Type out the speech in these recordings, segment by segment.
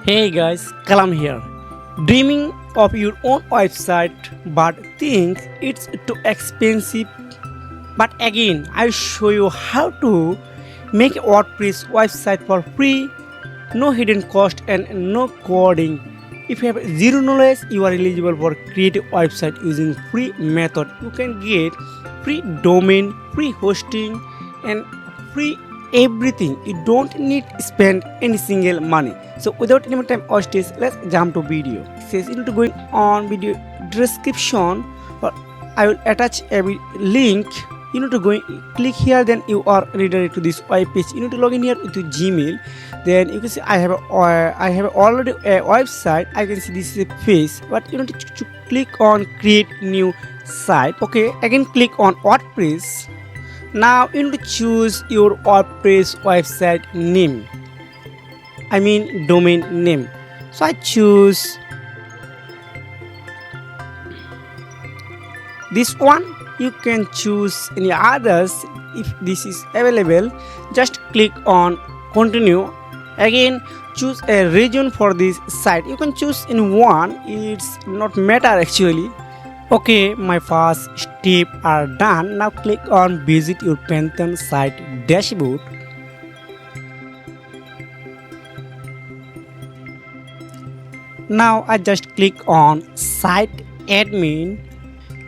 Hey guys, Kalam here. Dreaming of your own website but think it's too expensive. But again, I'll show you how to make a WordPress website for free, no hidden cost and no coding. If you have zero knowledge, you are eligible for create a website using free method. You can get free domain, free hosting and free everything. You don't need to spend any single money. So without any more time wastage, let's jump to video. It says you need to go on video description, or I will attach a link. You need to go click here, then you are redirected to this web page. You need to log in here with your Gmail. Then you can see I have already a website. I can see this is a page, but you need to click on create new site. Okay, again click on WordPress. Now you need to choose your WordPress website name. I mean domain name. So I choose this one. You can choose any others if this is available. Just click on continue. Again choose a region for this site. You can choose in one. It's not matter actually. Okay, my first step are done. Now click on visit your Pantheon site dashboard. Now I just click on site admin.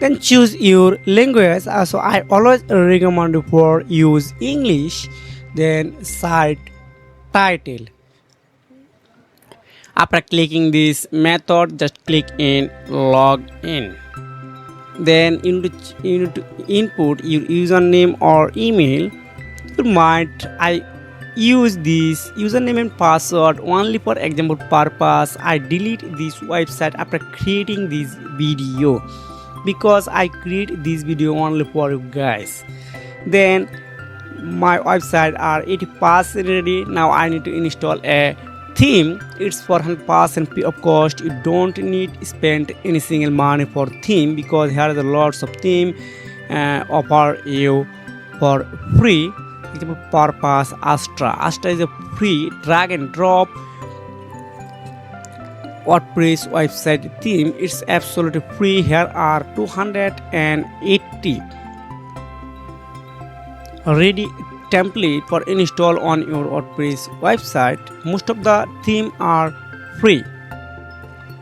Then choose your language. So I always recommend for use English. Then site title. After clicking this method, just click in log in. Then you need to input your username or email. You might use this username and password only for example purpose. I delete this website after creating this video because I create this video only for you guys. Then my website are 80% ready. Now I need to install a theme. It's for 100% free of cost. You don't need to spend any single money for theme because here are lots of theme offer you for free. Example purpose Astra. Astra is a free drag and drop WordPress website theme. It's absolutely free. Here are 280 ready template for install on your WordPress website. Most of the theme are free.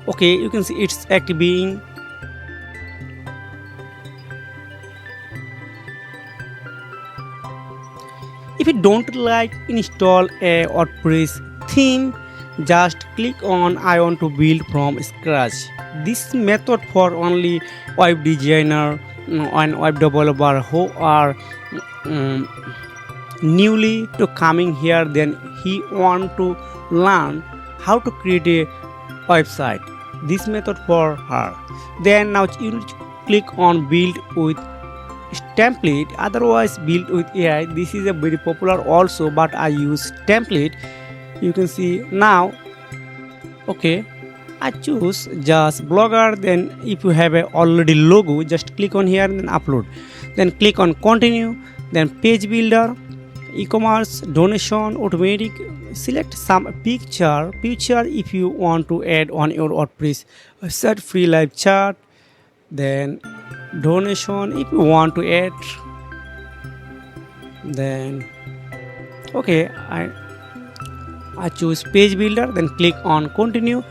Okay, you can see it's activating. If you don't like install a WordPress theme, just click on I want to build from scratch. This method for only web designer and web developer who are newly to coming here, then he want to learn how to create a website. This method for her. Then now you need to click on build with template, otherwise build with AI. This is a very popular also, but I use template. You can see now. Okay, I choose just blogger. Then if you have a already logo, just click on here and then upload. Then click on continue. Then page builder, e-commerce, donation, automatic. Select some picture if you want to add on your WordPress website. Free live chat. Then donation if you want to add. Then okay, I choose page builder. Then click on continue.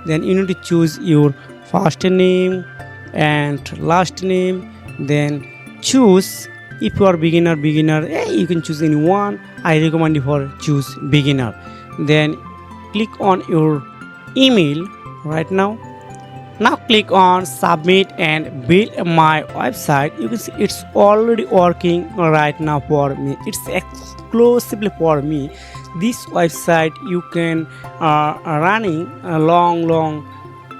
Then you need to choose your first name and last name. Then choose if you are beginner, you can choose any one. I recommend you for choose beginner. Then click on your email right now. Now click on submit and build my website. You can see it's already working right now for me. It's exclusively for me. This website you can running a long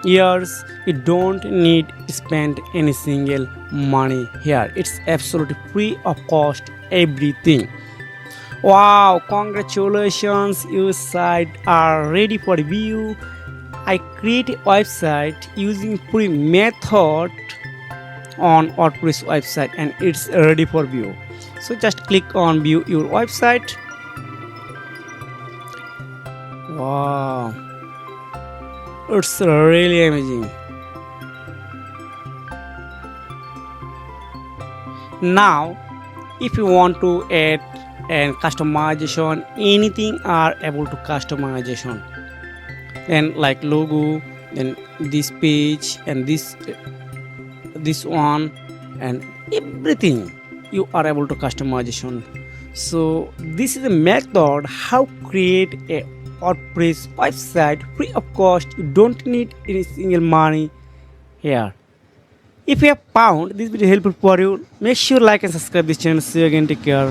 years. You don't need to spend any single money here. It's absolutely free of cost everything. Wow, congratulations, your site are ready for view. I create a website using free method on WordPress website and it's ready for view. So just click on view your website. Wow, it's really amazing. Now if you want to add and customization, anything are able to customization, and like logo, then this page and this one and everything you are able to customization. So this is a method how create a WordPress website free of cost. You don't need any single money here. If you have found this video helpful for you, make sure like and subscribe this channel. See you again, take care.